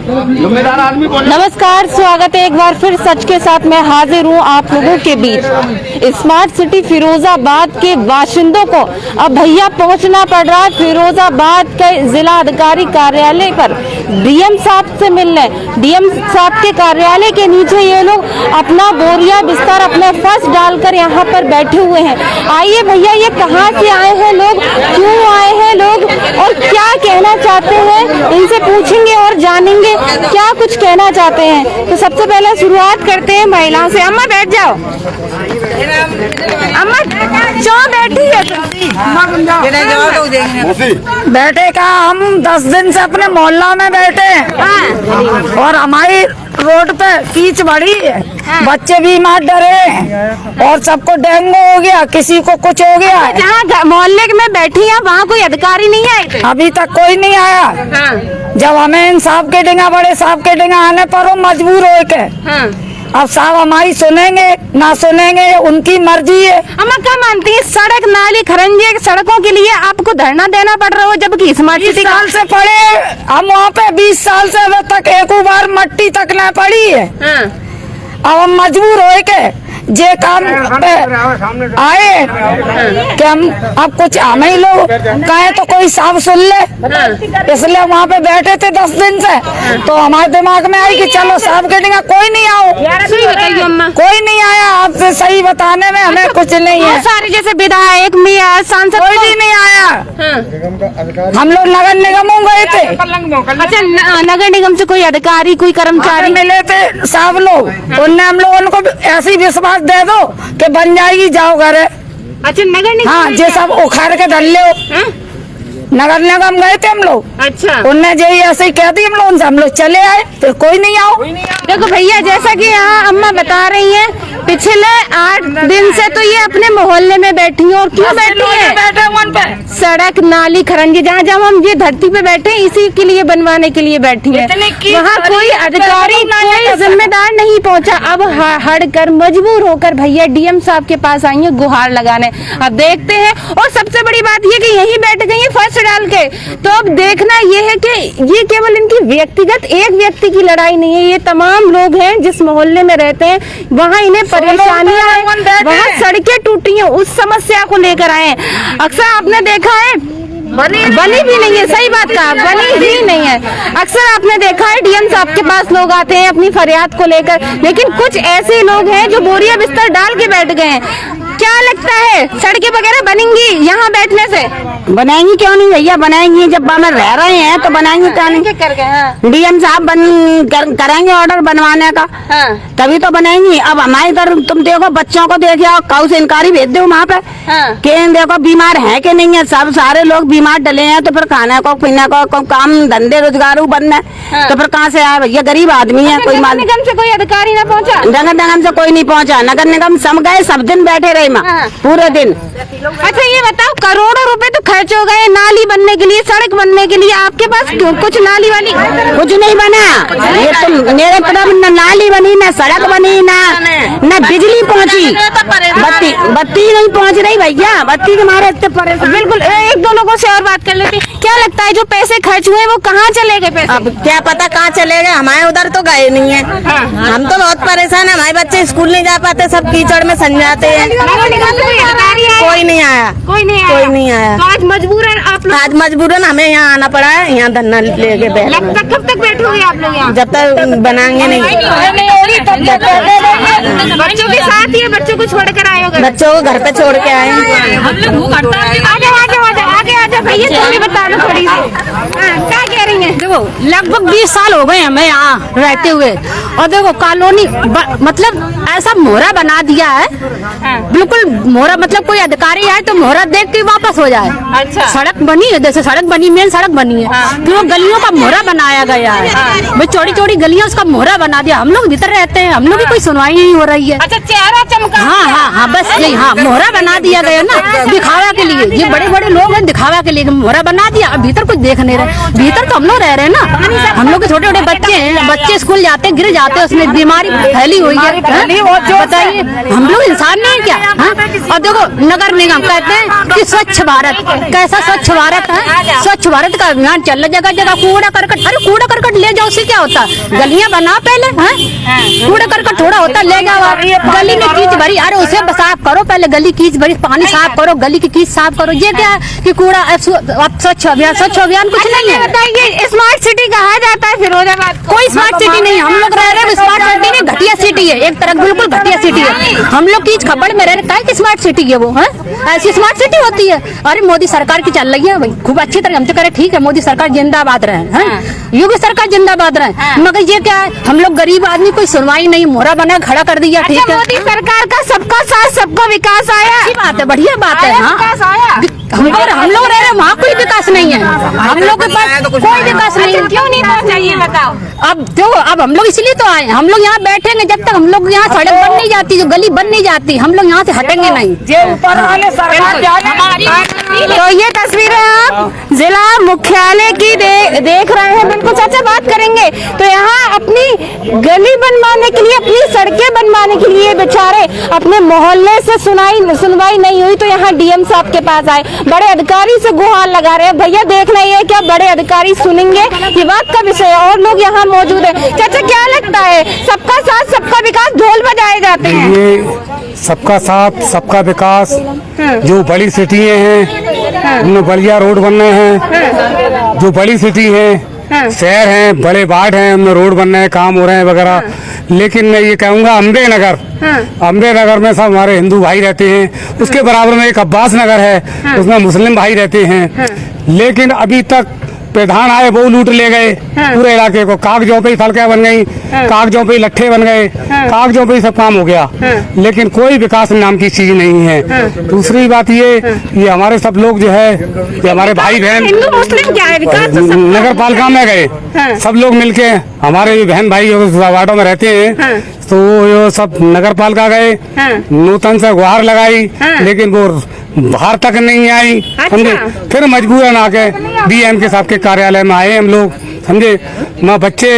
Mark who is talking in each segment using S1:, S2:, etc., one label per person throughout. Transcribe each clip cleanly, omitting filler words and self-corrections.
S1: जिम्मेदार आदमी।
S2: नमस्कार, स्वागत है एक बार फिर सच के साथ मैं हाजिर हूँ आप लोगों के बीच। स्मार्ट सिटी फिरोजाबाद के बाशिंदों को अब भैया पहुँचना पड़ रहा है फिरोजाबाद के जिला अधिकारी कार्यालय पर डीएम साहब से मिलने। डीएम साहब के कार्यालय के नीचे ये लोग अपना बोरिया बिस्तर अपने फर्श डालकर यहाँ पर बैठे हुए हैं। आइए भैया, ये कहाँ से आए हैं लोग, क्यों आए हैं लोग और क्या कहना चाहते हैं, इनसे पूछेंगे और जानेंगे क्या कुछ कहना चाहते हैं। तो सबसे पहले शुरुआत करते हैं महिलाओं से। अम्मा बैठ जाओ। अम्मा क्यों बैठी है?
S3: बैठे का हम 10 दिन से अपने मोहल्ला में बैठे हैं और हमारी रोड पे कीच बढ़ी है, बच्चे बीमार डरे और सबको डेंगू हो गया, किसी को कुछ हो गया।
S2: जहाँ मोहल्ले में बैठी है वहाँ कोई अधिकारी नहीं आए?
S3: अभी तक कोई नहीं आया। जब हमें इन साहब के डेंगा, बड़े साहब के डेंगा आने पर वो मजबूर हो के अब साहब हमारी सुनेंगे ना सुनेंगे उनकी मर्जी है।
S2: अम्मा क्या मानती है, सड़क नाली खरंजे सड़कों के लिए आपको धरना देना पड़ रहा हो, जबकि स्मार्ट सिटी
S3: साल से पड़े हम वहाँ पे 20 साल से अब तक एक बार मट्टी तक न पड़ी है। अब हम मजबूर हो के जे काम पे आए कि हम अब कुछ हमें ही लोग कहे तो कोई साहब सुन ले, इसलिए वहाँ पे बैठे थे 10 दिन से। तो हमारे दिमाग में आई कि चलो साहब के देंगे, कोई नहीं आओ। कोई नहीं आया, आपसे सही बताने में हमें कुछ नहीं है।
S2: सारे जैसे विधायक मेयर सांसद
S3: कोई भी नहीं आया। हम लोग नगर निगम गए थे।
S2: अच्छा, नगर निगम से कोई अधिकारी कोई कर्मचारी
S3: मिले थे साहब लोग, उनने हम लोगों को ऐसी विश्वास दे दो कि बन जाएगी, जाओ घर।
S2: अच्छा, नगर निगम
S3: हाँ, ये सब उखाड़ के डल लो। नगर निगम गए थे हम लोग।
S2: अच्छा,
S3: उनने यही ऐसे ही कह दी हम लोग, उनसे हम लोग चले आए, फिर कोई नहीं आओ।
S2: देखो भैया, जैसा कि यहाँ अम्मा बता रही हैं, पिछले 8 दिन से तो ये अपने मोहल्ले में बैठी हैं। और क्यों बैठी है?
S3: बैठे वहाँ पे
S2: सड़क नाली खरंजे जहाँ हम ये धरती पे बैठे हैं, इसी के लिए बनवाने के लिए बैठी है। वहाँ कोई अधिकारी कोई जिम्मेदार नहीं पहुँचा। अब हड़ कर मजबूर होकर भैया डीएम साहब के पास आई है गुहार लगाने। अब देखते हैं। और सबसे बड़ी बात ये कि यही बैठ गई है फर्श डाल के। तो अब देखना ये है कि ये केवल इनकी व्यक्तिगत एक व्यक्ति की लड़ाई नहीं है, ये तमाम लोग हैं जिस मोहल्ले में रहते हैं, वहाँ इन्हें परेशानियां हैं, वहाँ सड़कें टूटी हैं, उस समस्या को लेकर आए हैं। अक्सर आपने देखा है बनी भी नहीं है, सही बात कहा, बनी ही नहीं है। अक्सर आपने देखा है डीएम साहब के पास लोग आते हैं अपनी फरियाद को लेकर, लेकिन कुछ ऐसे लोग हैं जो बोरिया बिस्तर डाल के बैठ गए हैं। क्या लगता है, सड़कें वगैरह बनेंगी यहाँ बैठने से?
S4: बनाएंगी क्यों नहीं भैया, बनाएंगी। जब हम रह रहे हैं तो बनाएंगे क्या नहीं। डीएम साहब करेंगे ऑर्डर बनवाने का, तभी तो बनाएंगी। अब हमारी इधर तुम देखो, बच्चों को देखो, काउ से इनकारी भेज दो वहाँ पे कि देखो बीमार है कि नहीं है। सब सारे लोग बीमार डले हैं, तो फिर खाने को पीने को काम धंधे रोजगार बंद है, तो फिर कहाँ से आया भैया, गरीब आदमी है। कोई
S2: नगर निगम से कोई अधिकारी ना पहुँचा?
S4: नगर निगम से कोई नहीं पहुँचा। नगर निगम सम गए, सब दिन बैठे रहे पूरे दिन।
S2: अच्छा, ये बताओ, करोड़ों रुपए तो खर्च हो गए नाली बनने के लिए, सड़क बनने के लिए, आपके पास कुछ नाली वाली
S4: कुछ नहीं बना। ये तो मेरे तरफ न नाली बनी, न सड़क बनी, न बिजली पहुंची, बत्ती नहीं पहुंच रही भैया, बत्ती के मारे इतने परेशान।
S2: बिल्कुल, एक दो लोगों से और बात कर लेते हैं। क्या लगता है जो पैसे खर्च हुए वो कहाँ चले गए पैसे?
S4: अब क्या पता कहाँ चले गए, हमारे उधर तो गए नहीं है। हम तो बहुत परेशान है, हमारे बच्चे स्कूल नहीं जा पाते, सब कीचड़ में सन जाते हैं। कोई नहीं आया।
S2: कोई नहीं आया। तो आज मजबूरन आप लोग,
S4: आज मजबूरन हमें यहाँ आना पड़ा है, यहाँ धरना लेके बैठ।
S2: कब तक बैठोगे आप लोग यहाँ?
S4: जब तक बनाएंगे नहीं।
S2: बच्चों के साथ ही, बच्चों को छोड़ कर आए हो?
S4: बच्चों को घर पे छोड़ के आए।
S2: आगे भैया, थोड़ी बता दो थोड़ी सी, क्या कह रही हैं?
S5: देखो, लगभग 20 साल हो गए हमें यहाँ रहते हुए, और देखो कॉलोनी मतलब ऐसा मोहरा बना दिया है, बिल्कुल मोहरा, मतलब कोई अधिकारी आए तो मोहरा देख के वापस हो जाए।
S2: अच्छा,
S5: सड़क बनी है, जैसे सड़क बनी, मेन सड़क बनी है, फिर वो गलियों का मोहरा बनाया गया है, भाई चौड़ी चौड़ी गलियां, उसका मोहरा बना दिया। हम लोग भीतर रहते हैं, हम लोग की कोई सुनवाई नहीं हो रही है।
S2: अच्छा, चेहरा चमका।
S5: हाँ, बस यही, हाँ, मोहरा बना दिया गया ना दिखावा के लिए। ये बड़े बड़े लोग हैं, दिखावा के लिए मोहरा बना दिया, अब भीतर कुछ देख नहीं रहे। भीतर तो हम लोग रह रहे हैं ना, हम लोग के छोटे छोटे बच्चे हैं, बच्चे स्कूल जाते गिर जाते हैं, उसमें बीमारी फैली हुई है। बताइए हम लोग इंसान नहीं क्या? और देखो नगर निगम कहते हैं कि स्वच्छ भारत, कैसा स्वच्छ भारत है? स्वच्छ भारत का अभियान चल रहा, जगह जगह कूड़ा करकट। अरे कूड़ा करकट ले जाओ, उससे क्या होता है? गलियां बना पहले, कूड़ा करकट थोड़ा होता ले जाओ, गली में कीच भरी, अरे उसे साफ करो पहले, गली कीच भरी, पानी साफ करो, गली की कीच साफ करो। ये क्या है कि कूड़ा अब स्वच्छ अभियान कुछ नहीं है।
S2: बताइए स्मार्ट सिटी कहा जाता है फिरोजाबाद को?
S5: कोई स्मार्ट सिटी नहीं, हम लोग रह रहे हैं स्मार्ट सिटी नहीं, घटिया सिटी है, एक तरह बिल्कुल घटिया सिटी है। हम लोग कीच खपड़ में रह रहे हैं, स्मार्ट सिटी है वो है? ऐसी स्मार्ट सिटी होती है? अरे मोदी सरकार की चल रही है भाई खूब अच्छी तरह, हम तो कह रहे ठीक है मोदी सरकार जिंदाबाद रहे, योगी सरकार जिंदाबाद रहे, मगर ये क्या है हम लोग गरीब आदमी कोई सुनवाई नहीं, मोहरा बना खड़ा कर दिया। ठीक है
S2: मोदी सरकार का सबका साथ सबका विकास आया,
S5: अच्छी बात है, बढ़िया बात है। हम लोग रह रहे हैं वहाँ कोई विकास नहीं है, हम लोग के पास कोई विकास नहीं है।
S2: क्यों नहीं पहुँचा ये बताओ?
S5: अब जो अब हम लोग इसलिए तो आए, हम लोग यहाँ बैठेंगे जब तक हम लोग यहाँ सड़क बन नहीं जाती, जो गली बन नहीं जाती, हम लोग यहाँ से हटेंगे नहीं।
S3: जे ऊपर वाले सरकार
S2: तो ये तस्वीरें आप जिला मुख्यालय की देख रहे हैं। बिल्कुल चाचा बात करेंगे। तो यहाँ अपनी गली बनवाने के लिए, अपनी सड़कें बनवाने के लिए बेचारे अपने मोहल्ले से सुनवाई नहीं हुई तो यहाँ डीएम साहब के पास आए, बड़े अधिकारी से गुहार लगा रहे हैं। भैया देखना ही है क्या बड़े अधिकारी सुनेंगे, ये बात का विषय है। और लोग यहाँ मौजूद है। चाचा क्या लगता है सबका साथ सबका विकास ढोल बजाए जाते हैं?
S1: ये सबका साथ सबका विकास जो बड़ी सिटी हैं उनमें बलिया रोड बन रहे हैं, जो बड़ी सिटी है शहर हैं, बड़े वार्ड हैं, उनमें रोड बन रहे हैं, काम हो रहे हैं वगैरह। लेकिन मैं ये कहूँगा अम्बे नगर में सब हमारे हिंदू भाई रहते हैं, उसके बराबर में एक अब्बास नगर है, उसमें मुस्लिम भाई रहते हैं। लेकिन अभी तक प्रधान आए वो लूट ले गए पूरे इलाके को, कागजों पे ही सड़कें बन गई, कागजों पे ही लट्ठे बन गए, कागजों पे ही सब काम हो गया, लेकिन कोई विकास नाम की चीज नहीं है। दूसरी बात ये हमारे सब लोग जो है, ये हमारे भाई बहन
S2: हिंदू मुस्लिम क्या है विकास तो
S1: नगर पालिका में गए, सब लोग मिलके हमारे बहन भाई वार्डों में रहते हैं, तो वो सब नगर पालिका गए, नूतन से गुहार लगाई, लेकिन वो बाहर तक नहीं आई, समझे। फिर मजबूरन आके डीएम के साहब के कार्यालय में आए हम लोग, समझे। माँ बच्चे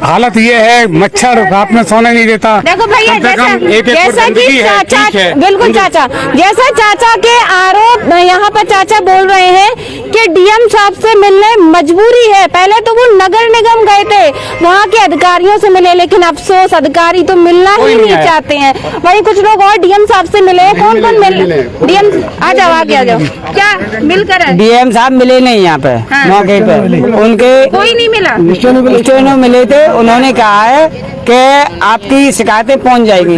S1: हालत ये है, मच्छर रात में सोने नहीं देता।
S2: देखो भैया जैसा कि चाचा, बिल्कुल चाचा जैसा चाचा के आरोप यहाँ पर चाचा बोल रहे हैं कि डीएम साहब से मिलने मजबूरी है। पहले तो वो नगर निगम गए थे, वहाँ के अधिकारियों से मिले, लेकिन अफसोस अधिकारी तो मिलना ही नहीं चाहते हैं। वहीं कुछ लोग और डीएम साहब से मिले, कौन कौन मिले? डीएम आ जाओ आगे आ जाओ, क्या मिलकर
S6: डीएम साहब मिले नहीं यहाँ पे मौके पे, उनके
S2: कोई नहीं मिला,
S6: स्टेनो मिले थे। उन्होंने कहा है कि आपकी शिकायतें पहुँच जाएगी,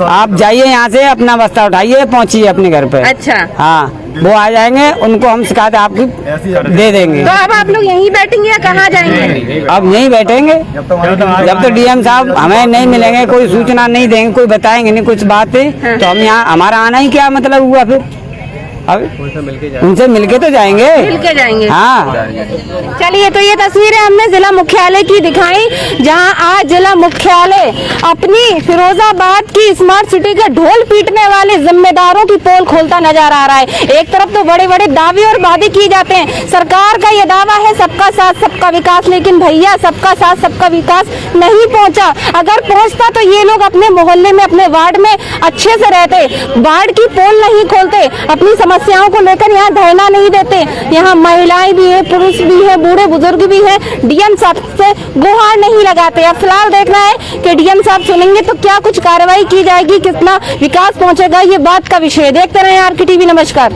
S6: आप जाइए यहाँ से अपना बस्ता उठाइए, पहुँचिए अपने घर पे।
S2: अच्छा
S6: हाँ, वो आ जाएंगे, उनको हम शिकायत आपकी दे देंगे।
S2: तो अब आप लोग यहीं बैठेंगे या कहाँ जाएंगे?
S6: अब यहीं बैठेंगे जब तो डीएम साहब हमें नहीं मिलेंगे, कोई सूचना नहीं देंगे, कोई बताएंगे नहीं कुछ बातें, तो हम यहाँ हमारा आना ही क्या मतलब हुआ फिर? अब उनसे मिलके तो जाएंगे,
S2: मिलके जाएंगे।
S6: हाँ
S2: चलिए, तो ये तस्वीरें हमने जिला मुख्यालय की दिखाई, जहां आज जिला मुख्यालय अपनी फिरोजाबाद की स्मार्ट सिटी के ढोल पीटने वाले जिम्मेदारों की पोल खोलता नजर आ रहा है। एक तरफ तो बड़े बड़े दावे और वादे किए जाते हैं, सरकार का ये दावा है सबका साथ सबका विकास, लेकिन भैया सबका साथ सबका विकास नहीं पहुंचा। अगर पहुंचता तो ये लोग अपने मोहल्ले में, अपने वार्ड में अच्छे से रहते, वार्ड की पोल नहीं खोलते, अपनी समस्याओं को लेकर यहाँ धरना नहीं देते। यहाँ महिलाएं भी है, पुरुष भी है, बूढ़े बुजुर्ग भी है, डीएम साहब से गुहार नहीं लगाते। अब फिलहाल देखना है कि डीएम साहब सुनेंगे तो क्या कुछ कार्रवाई की जाएगी, कितना विकास पहुंचेगा, ये बात का विषय। देखते रहे आरके टीवी। नमस्कार।